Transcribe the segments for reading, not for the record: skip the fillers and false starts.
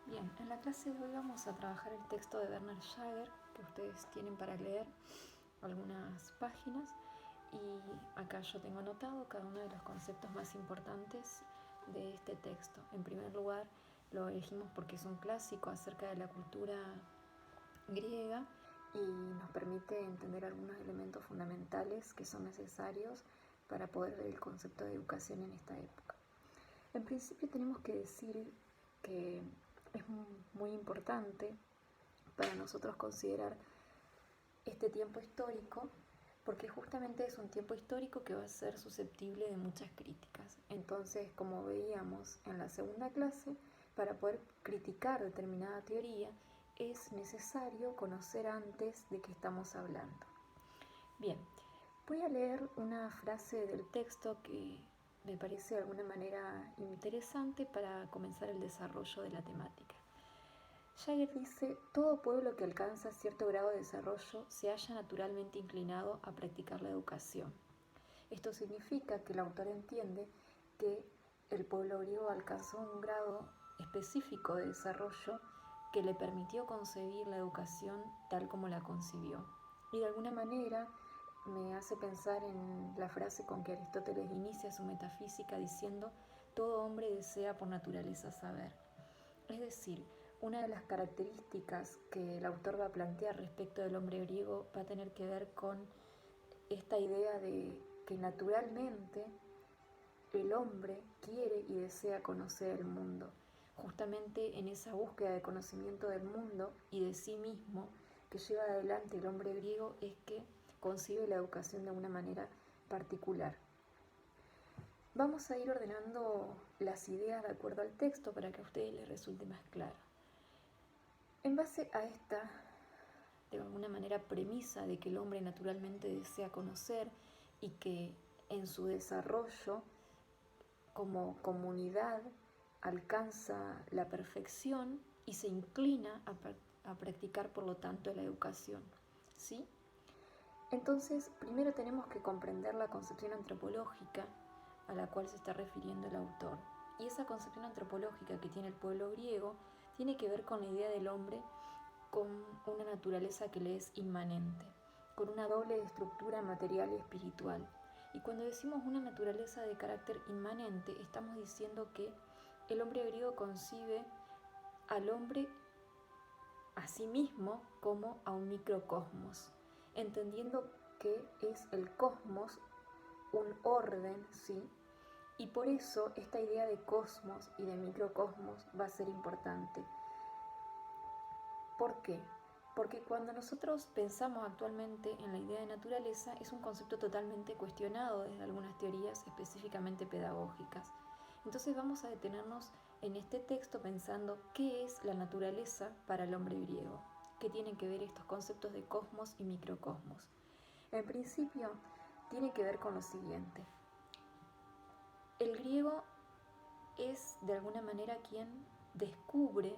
Bien, en la clase de hoy vamos a trabajar el texto de Bernard Jagger que ustedes tienen para leer algunas páginas, y acá yo tengo anotado cada uno de los conceptos más importantes de este texto. En primer lugar, lo elegimos porque es un clásico acerca de la cultura griega y nos permite entender algunos elementos fundamentales que son necesarios para poder ver el concepto de educación en esta época. En principio tenemos que decir que es muy importante para nosotros considerar este tiempo histórico, porque justamente es un tiempo histórico que va a ser susceptible de muchas críticas. Entonces, como veíamos en la segunda clase, para poder criticar determinada teoría es necesario conocer antes de qué estamos hablando. Bien, voy a leer una frase del texto que me parece de alguna manera interesante para comenzar el desarrollo de la temática. Jagger dice: todo pueblo que alcanza cierto grado de desarrollo se halla naturalmente inclinado a practicar la educación. Esto significa que el autor entiende que el pueblo griego alcanzó un grado específico de desarrollo que le permitió concebir la educación tal como la concibió. Y de alguna manera me hace pensar en la frase con que Aristóteles inicia su metafísica diciendo: todo hombre desea por naturaleza saber. Es decir, una de las características que el autor va a plantear respecto del hombre griego va a tener que ver con esta idea de que naturalmente el hombre quiere y desea conocer el mundo. Justamente en esa búsqueda de conocimiento del mundo y de sí mismo que lleva adelante el hombre griego es que concibe la educación de una manera particular. Vamos a ir ordenando las ideas de acuerdo al texto para que a ustedes les resulte más claro. En base a esta, de alguna manera, premisa de que el hombre naturalmente desea conocer y que en su desarrollo como comunidad alcanza la perfección y se inclina a practicar, por lo tanto, la educación, ¿sí? Entonces, primero tenemos que comprender la concepción antropológica a la cual se está refiriendo el autor. Y esa concepción antropológica que tiene el pueblo griego tiene que ver con la idea del hombre con una naturaleza que le es inmanente, con una doble estructura material y espiritual. Y cuando decimos una naturaleza de carácter inmanente, estamos diciendo que el hombre griego concibe al hombre a sí mismo como a un microcosmos, entendiendo que es el cosmos un orden, ¿sí? Y por eso esta idea de cosmos y de microcosmos va a ser importante. ¿Por qué? Porque cuando nosotros pensamos actualmente en la idea de naturaleza, es un concepto totalmente cuestionado desde algunas teorías específicamente pedagógicas. Entonces vamos a detenernos en este texto pensando qué es la naturaleza para el hombre griego, qué tienen que ver estos conceptos de cosmos y microcosmos. En principio, tiene que ver con lo siguiente. El griego es de alguna manera quien descubre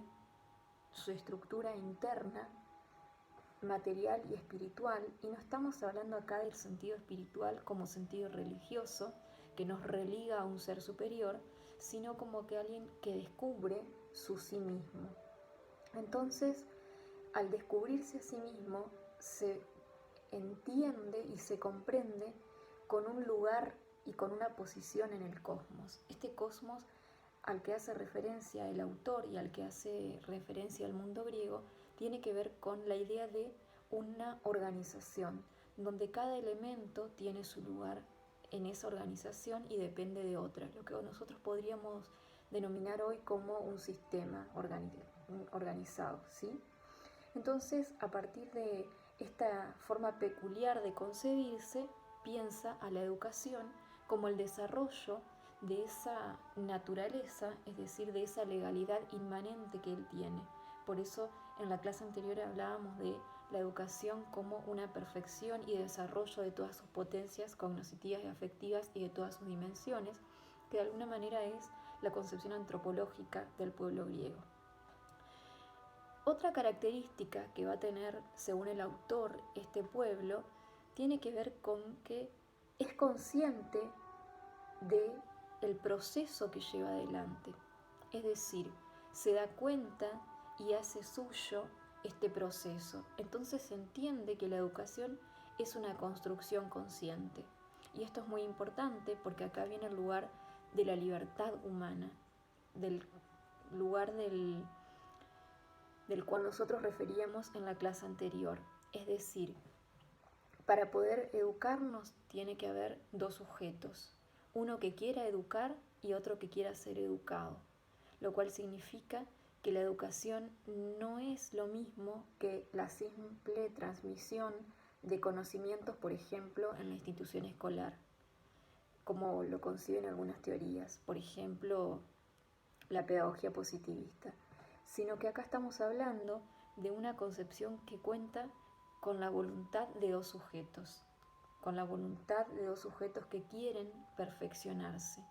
su estructura interna, material y espiritual, y no estamos hablando acá del sentido espiritual como sentido religioso que nos religa a un ser superior, sino como que alguien que descubre su sí mismo. Entonces, al descubrirse a sí mismo, se entiende y se comprende con un lugar y con una posición en el cosmos. Este cosmos al que hace referencia el autor y al que hace referencia el mundo griego tiene que ver con la idea de una organización, donde cada elemento tiene su lugar en esa organización y depende de otra, lo que nosotros podríamos denominar hoy como un sistema organizado, ¿sí? Entonces, a partir de esta forma peculiar de concebirse, piensa a la educación como el desarrollo de esa naturaleza, es decir, de esa legalidad inmanente que él tiene. Por eso en la clase anterior hablábamos de la educación como una perfección y desarrollo de todas sus potencias cognitivas y afectivas y de todas sus dimensiones, que de alguna manera es la concepción antropológica del pueblo griego. Otra característica que va a tener, según el autor, este pueblo, tiene que ver con que es consciente del proceso que lleva adelante. Es decir, se da cuenta y hace suyo este proceso. Entonces se entiende que la educación es una construcción consciente. Y esto es muy importante porque acá viene el lugar de la libertad humana, del lugar del cual nosotros referíamos en la clase anterior. Es decir, para poder educarnos tiene que haber dos sujetos, uno que quiera educar y otro que quiera ser educado, lo cual significa que la educación no es lo mismo que la simple transmisión de conocimientos, por ejemplo, en la institución escolar, como lo conciben algunas teorías, por ejemplo, la pedagogía positivista, sino que acá estamos hablando de una concepción que cuenta con la voluntad de dos sujetos, que quieren perfeccionarse.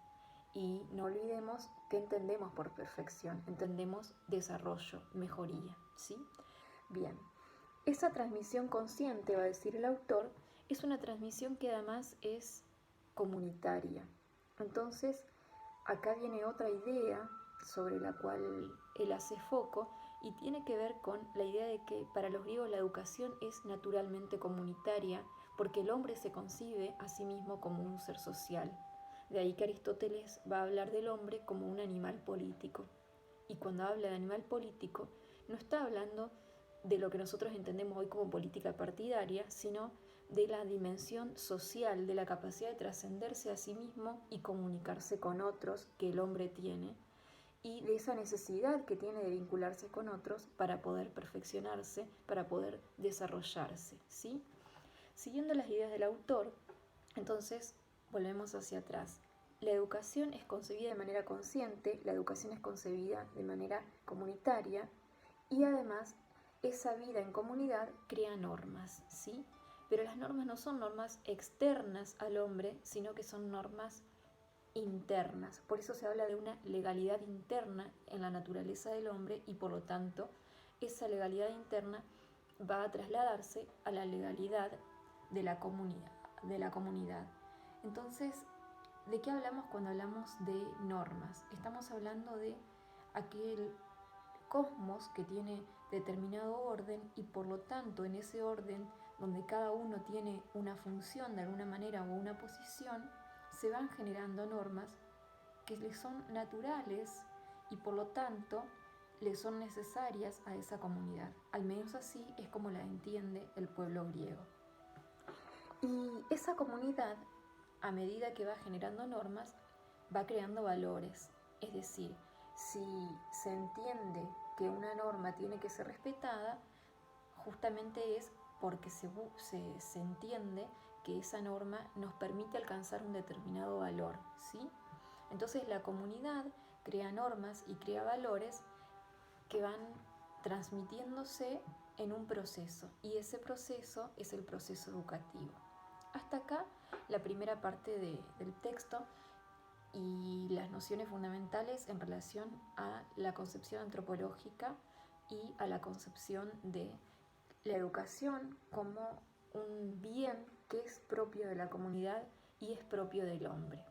Y no olvidemos que entendemos por perfección, entendemos desarrollo, mejoría, ¿sí? Bien, esa transmisión consciente, va a decir el autor, es una transmisión que además es comunitaria. Entonces, acá viene otra idea sobre la cual él hace foco y tiene que ver con la idea de que para los griegos la educación es naturalmente comunitaria porque el hombre se concibe a sí mismo como un ser social. De ahí que Aristóteles va a hablar del hombre como un animal político. Y cuando habla de animal político, no está hablando de lo que nosotros entendemos hoy como política partidaria, sino de la dimensión social, de la capacidad de trascenderse a sí mismo y comunicarse con otros que el hombre tiene, y de esa necesidad que tiene de vincularse con otros para poder perfeccionarse, para poder desarrollarse, ¿sí? Siguiendo las ideas del autor, entonces volvemos hacia atrás. La educación es concebida de manera consciente, la educación es concebida de manera comunitaria y además esa vida en comunidad crea normas, ¿sí? Pero las normas no son normas externas al hombre, sino que son normas internas. Por eso se habla de una legalidad interna en la naturaleza del hombre y por lo tanto esa legalidad interna va a trasladarse a la legalidad de la comunidad. Entonces, ¿de qué hablamos cuando hablamos de normas? Estamos hablando de aquel cosmos que tiene determinado orden y por lo tanto en ese orden donde cada uno tiene una función de alguna manera o una posición, se van generando normas que le son naturales y por lo tanto le son necesarias a esa comunidad. Al menos así es como la entiende el pueblo griego. Y esa comunidad, a medida que va generando normas, va creando valores. Es decir, si se entiende que una norma tiene que ser respetada, justamente es porque se entiende que esa norma nos permite alcanzar un determinado valor, ¿sí? Entonces la comunidad crea normas y crea valores que van transmitiéndose en un proceso y ese proceso es el proceso educativo. Hasta acá la primera parte del texto y las nociones fundamentales en relación a la concepción antropológica y a la concepción de la educación como un bien que es propio de la comunidad y es propio del hombre.